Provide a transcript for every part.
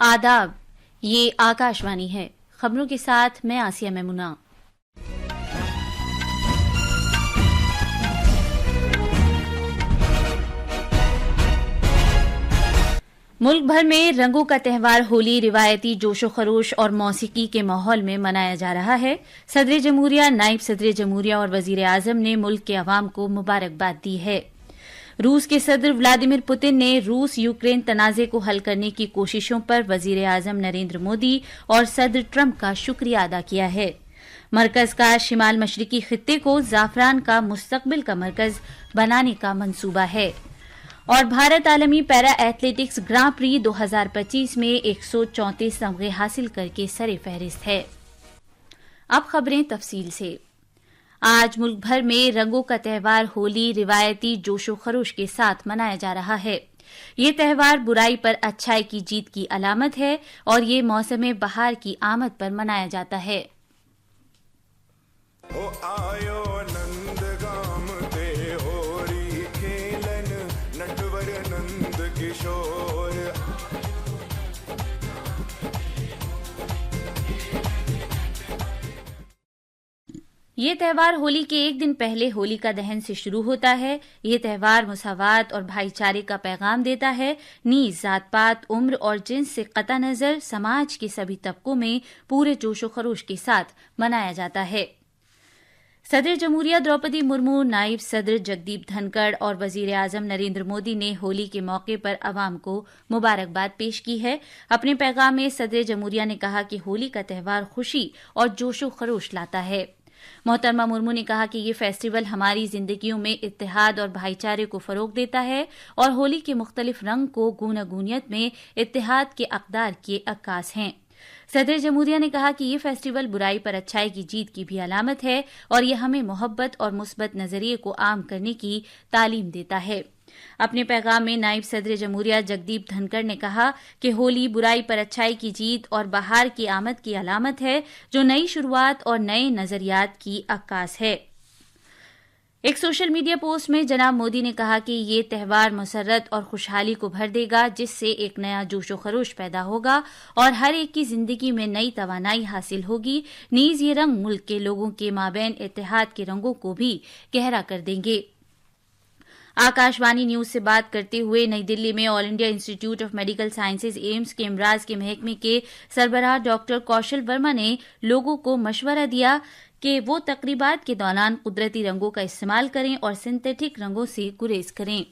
आदाब, ये आकाशवाणी है। खबरों के साथ मैं आसिया मेमुना। मुल्क भर में रंगों का त्यौहार होली रिवायती जोशो खरोश और मौसीकी के माहौल में मनाया जा रहा है। सदर जमहूरिया, नायब सदर जमहूरिया और वजीर आजम ने मुल्क के अवाम को मुबारकबाद दी है। रूस के सदर व्लादिमीर पुतिन ने रूस यूक्रेन तनाजे को हल करने की कोशिशों पर वजीर आजम नरेंद्र मोदी और सदर ट्रंप का शुक्रिया अदा किया है। मरकज का शिमाल मशरिकी खित्ते को जाफरान का मुस्तकबिल का मरकज बनाने का मंसूबा है। और भारत आलमी पैरा एथलेटिक्स ग्रां प्री 2025 में 134 तमगे हासिल करके सरे फहरिस्त है। अब खबरें तफसील से। आज मुल्क भर में रंगों का त्यौहार होली रिवायती जोशो खरोश के साथ मनाया जा रहा है। ये त्यौहार बुराई पर अच्छाई की जीत की अलामत है और ये मौसम बहार की आमद पर मनाया जाता है। ये त्यौहार होली के एक दिन पहले होलिका दहन से शुरू होता है। ये त्यौहार मुसावात और भाईचारे का पैगाम देता है। नीज जात पात, उम्र और जिन्स से कता नजर समाज के सभी तबकों में पूरे जोशो खरोश के साथ मनाया जाता है। सदर जमहूरिया द्रौपदी मुर्मू, नायब सदर जगदीप धनखड़ और वजीर आजम नरेंद्र मोदी ने होली के मौके पर अवाम को मुबारकबाद पेश की है। अपने पैगाम में सदर जमहूरिया ने कहा कि होली का त्यौहार खुशी और जोशो खरोश लाता है। मोहतरमा मुर्मू ने कहा कि ये फेस्टिवल हमारी जिंदगियों में इत्तेहाद और भाईचारे को फरोग देता है और होली के मुख्तलिफ रंग को गूनागूनियत में इत्तेहाद के अक़दार की अक्कास हैं। सदर जमहूरिया ने कहा कि ये फेस्टिवल बुराई पर अच्छाई की जीत की भी अलामत है और ये हमें मोहब्बत और मुस्बत नजरिए को आम करने की तालीम देता है। अपने पैगाम में नायब सदर जमहूरिया जगदीप धनखड़ ने कहा कि होली बुराई पर अच्छाई की जीत और बहार की आमद की अलामत है जो नई शुरुआत और नए नजरियात की अक्कास है। एक सोशल मीडिया पोस्ट में जनाब मोदी ने कहा कि ये त्यौहार मसरत और खुशहाली को भर देगा, जिससे एक नया जोशो खरोश पैदा होगा और हर एक की जिंदगी में नई तवानाई हासिल होगी। नीज ये रंग मुल्क के लोगों के माबैन इत्तेहाद के रंगों को भी गहरा कर देंगे। आकाशवाणी न्यूज से बात करते हुए नई दिल्ली में all India institute of medical sciences AIIMS के इमराज के महकमे के सरबराह डॉक्टर कौशल वर्मा ने लोगों को मशवरा दिया कि वो तकरीबात के दौरान कुदरती रंगों का इस्तेमाल करें और सिंथेटिक रंगों से गुरेज करें।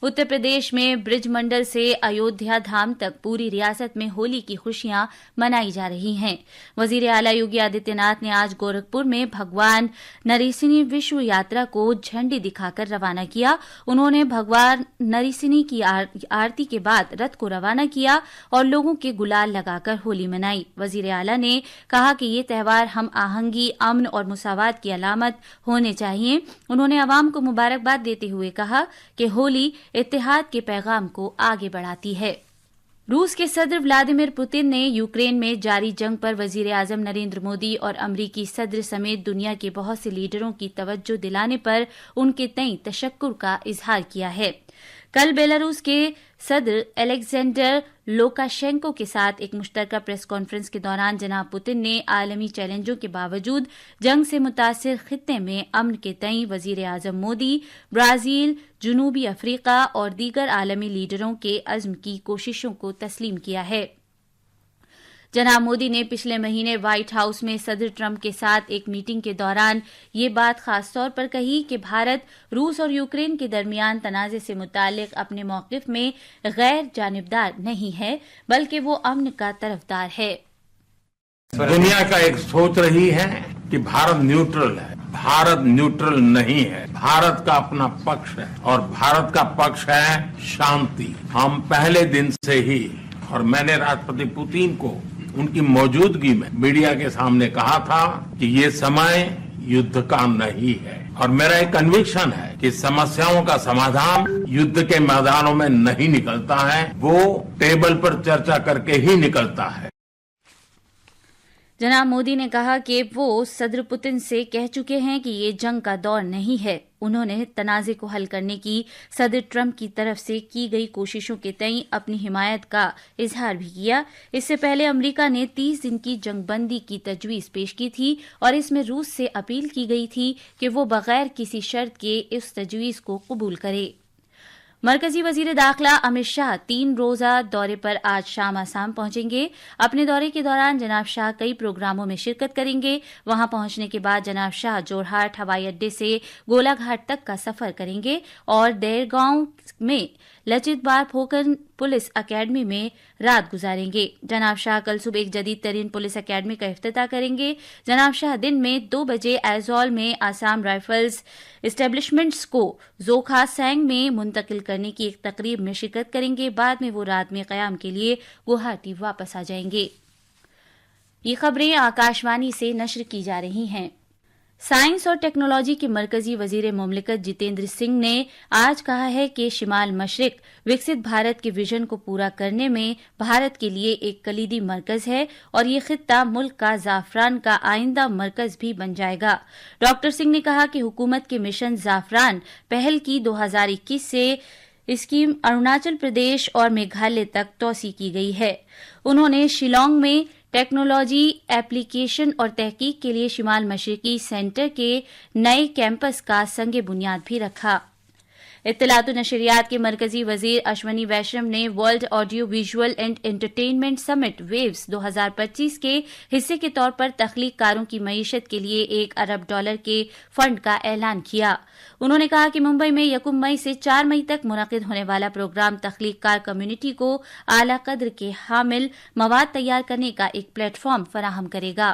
उत्तर प्रदेश में ब्रिज मंडल से अयोध्या धाम तक पूरी रियासत में होली की खुशियां मनाई जा रही हैं। वजीर आला योगी आदित्यनाथ ने आज गोरखपुर में भगवान नरसिंह विश्व यात्रा को झंडी दिखाकर रवाना किया। उन्होंने भगवान नरसिंह की आरती के बाद रथ को रवाना किया और लोगों के गुलाल लगाकर होली मनाई। वजीर आला ने कहा कि ये त्यौहार हम आहंगी, अमन और मुसावात की अलामत होने चाहिए। उन्होंने अवाम को मुबारकबाद देते हुए कहा कि होली इत्तेहाद के पैगाम को आगे बढ़ाती है। रूस के सदर व्लादिमीर पुतिन ने यूक्रेन में जारी जंग पर वजीर आजम नरेंद्र मोदी और अमरीकी सदर समेत दुनिया के बहुत से लीडरों की तवज्जो दिलाने पर उनके तई तशक्कुर का इजहार किया है। कल बेलारूस के सदर अलेक्जेंडर लुकाशेंको के साथ एक मुश्तरका प्रेस कॉन्फ्रेंस के दौरान जनाब पुतिन ने आलमी चैलेंजों के बावजूद जंग से मुतासिर खित्ते में अमन के तई वजीर आजम मोदी, ब्राजील, जनूबी अफ्रीका और दीगर आलमी लीडरों के अज़्म की कोशिशों को तस्लीम किया है। जनाब मोदी ने पिछले महीने व्हाइट हाउस में सदर ट्रंप के साथ एक मीटिंग के दौरान ये बात खास तौर पर कही कि भारत रूस और यूक्रेन के दरमियान तनाजे से मुतालिक अपने मौक़िफ़ में गैर जानिबदार नहीं है, बल्कि वो अमन का तरफदार है। दुनिया का एक सोच रही है कि भारत न्यूट्रल है। भारत न्यूट्रल नहीं है। भारत का अपना पक्ष है और भारत का पक्ष है शांति। हम पहले दिन से ही, और मैंने राष्ट्रपति पुतिन को उनकी मौजूदगी में मीडिया के सामने कहा था कि ये समय युद्ध का नहीं है और मेरा एक कन्विक्शन है कि समस्याओं का समाधान युद्ध के मैदानों में नहीं निकलता है, वो टेबल पर चर्चा करके ही निकलता है। जनाब मोदी ने कहा कि वो सदर पुतिन से कह चुके हैं कि ये जंग का दौर नहीं है। انہوں نے تنازع کو حل کرنے کی صدر ٹرمپ کی طرف سے کی گئی کوششوں کے تئیں اپنی حمایت کا اظہار بھی کیا۔ اس سے پہلے امریکہ نے 30 دن کی جنگ بندی کی تجویز پیش کی تھی اور اس میں روس سے اپیل کی گئی تھی کہ وہ بغیر کسی شرط کے اس تجویز کو قبول کرے۔ مرکزی وزیر داخلہ امت شاہ 3 روزہ دورے پر آج شام آسام پہنچیں گے۔ اپنے دورے کے دوران جناب شاہ کئی پروگراموں میں شرکت کریں گے۔ وہاں پہنچنے کے بعد جناب شاہ جورہاٹ ہوائی اڈے سے گولا گھاٹ تک کا سفر کریں گے اور دیرگاؤں میں لچت بار پھوکن پولیس اکیڈمی میں رات گزاریں گے۔ جناب شاہ کل صبح ایک جدید ترین پولیس اکیڈمی کا افتتاح کریں گے۔ جناب شاہ دن میں 2 بجے ایزول میں آسام رائفلز اسٹیبلشمنٹس کو زوکھا سینگ میں منتقل کرنے کی ایک تقریب میں شرکت کریں گے۔ بعد میں وہ رات میں قیام کے لیے گوہاٹی واپس آ جائیں گے۔ یہ خبریں آکاشوانی سے نشر کی جا رہی ہیں۔ سائنس اور ٹیکنالوجی کے مرکزی وزیر مملکت جتیندر سنگھ نے آج کہا ہے کہ شمال مشرق وکست بھارت کے ویژن کو پورا کرنے میں بھارت کے لیے ایک کلیدی مرکز ہے اور یہ خطہ ملک کا زعفران کا آئندہ مرکز بھی بن جائے گا۔ ڈاکٹر سنگھ نے کہا کہ حکومت کے مشن زعفران پہل کی 2021 سے اسکیم اروناچل پردیش اور میگھالیہ تک توسیع کی گئی ہے۔ انہوں نے شیلانگ میں ٹیکنالوجی ایپلیکیشن اور تحقیق کے لیے شمال مشرقی سینٹر کے نئے کیمپس کا سنگ بنیاد بھی رکھا۔ اطلاعات و نشریات کے مرکزی وزیر اشونی ویشنو نے World Audio Visual and Entertainment Summit ویوز 2025 کے حصے کے طور پر تخلیق کاروں کی معیشت کے لیے $1 ارب کے فنڈ کا اعلان کیا۔ انہوں نے کہا کہ ممبئی میں 1 مئی سے 4 مئی تک منعقد ہونے والا پروگرام تخلیق کار کمیونٹی کو اعلی قدر کے حامل مواد تیار کرنے کا ایک پلیٹ فارم فراہم کرے گا۔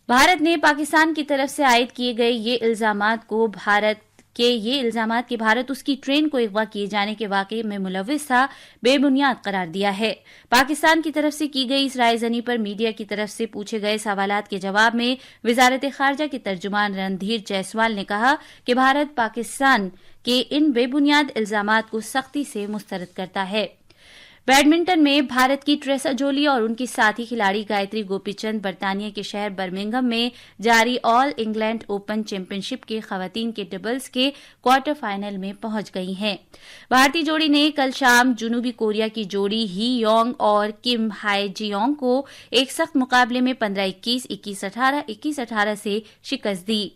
بھارت نے پاکستان کی طرف سے عائد کیے گئے یہ الزامات کہ بھارت اس کی ٹرین کو اغوا کیے جانے کے واقعے میں ملوث تھا بے بنیاد قرار دیا ہے۔ پاکستان کی طرف سے کی گئی اس رائے زنی پر میڈیا کی طرف سے پوچھے گئے سوالات کے جواب میں وزارت خارجہ کے ترجمان رندھیر جیسوال نے کہا کہ بھارت پاکستان کے ان بے بنیاد الزامات کو سختی سے مسترد کرتا ہے۔ بیڈمنٹن میں بھارت کی ٹریسا جولی اور ان کی ساتھی کھلاڑی گایتری گوپی چند برطانیہ کے شہر برمنگھم میں جاری آل انگلینڈ اوپن چیمپئن شپ کے خواتین کے ڈبلز کے کوارٹر فائنل میں پہنچ گئی ہیں۔ بھارتی جوڑی نے کل شام جنوبی کوریا کی جوڑی ہی یونگ اور کم ہائے جیونگ کو ایک سخت مقابلے میں 15-21، 21-18، 21-18 سے شکست دی۔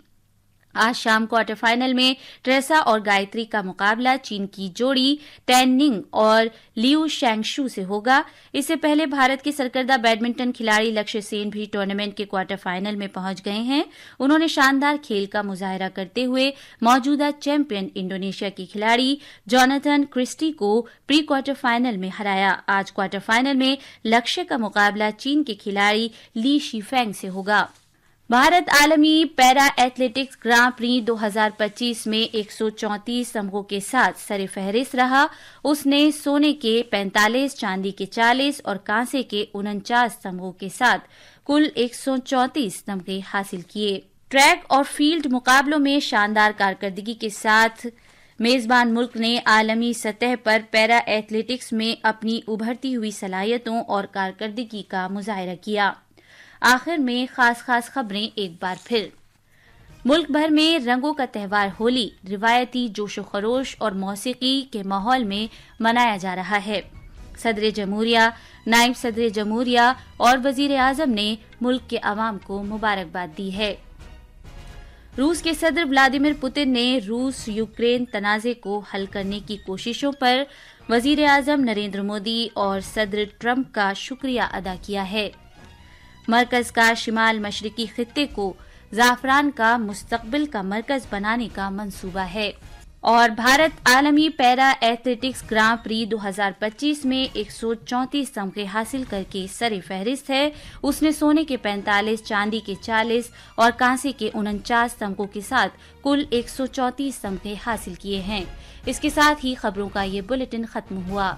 آج شام کوارٹر فائنل میں ٹریسا اور گایتری کا مقابلہ چین کی جوڑی ٹین ننگ اور لیو شینگشو سے ہوگا۔ اس سے پہلے بھارت کے سرکردہ بیڈمنٹن کھلاڑی لکشیہ سین بھی ٹورنامنٹ کے کوارٹر فائنل میں پہنچ گئے ہیں۔ انہوں نے شاندار کھیل کا مظاہرہ کرتے ہوئے موجودہ چیمپئن انڈونیشیا کی کھلاڑی جوناتھن کرسٹی کو پری کوارٹر فائنل میں ہرایا۔ آج کوارٹر فائنل میں لکشیہ کا مقابلہ چین کے کھلاڑی لی شی فینگ سے ہوگا۔ بھارت عالمی پیرا ایتھلیٹکس گراں پری 2025 میں 134 تمغوں کے ساتھ سر فہرست رہا۔ اس نے سونے کے 45، چاندی کے 40 اور کانسے کے 49 تمغوں کے ساتھ کل 134 تمغے حاصل کیے۔ ٹریک اور فیلڈ مقابلوں میں شاندار کارکردگی کے ساتھ میزبان ملک نے عالمی سطح پر پیرا ایتھلیٹکس میں اپنی ابھرتی ہوئی صلاحیتوں اور کارکردگی کا مظاہرہ کیا۔ آخر میں خاص خبریں ایک بار پھر۔ ملک بھر میں رنگوں کا تہوار ہولی روایتی جوش و خروش اور موسیقی کے ماحول میں منایا جا رہا ہے۔ صدر جمہوریہ، نائب صدر جمہوریہ اور وزیر اعظم نے ملک کے عوام کو مبارکباد دی ہے۔ روس کے صدر ولادیمیر پوتن نے روس یوکرین تنازع کو حل کرنے کی کوششوں پر وزیر اعظم نریندر مودی اور صدر ٹرمپ کا شکریہ ادا کیا ہے۔ مرکز کا شمال مشرقی خطے کو زعفران کا مستقبل کا مرکز بنانے کا منصوبہ ہے۔ اور بھارت عالمی پیرا ایتھلیٹکس گراں پری 2025 میں 134 تمغے حاصل کر کے سر فہرست ہے۔ اس نے سونے کے 45، چاندی کے 40 اور کانسے کے 49 تمغوں کے ساتھ کل 134 تمغے حاصل کیے ہیں۔ اس کے ساتھ ہی خبروں کا یہ بلیٹن ختم ہوا۔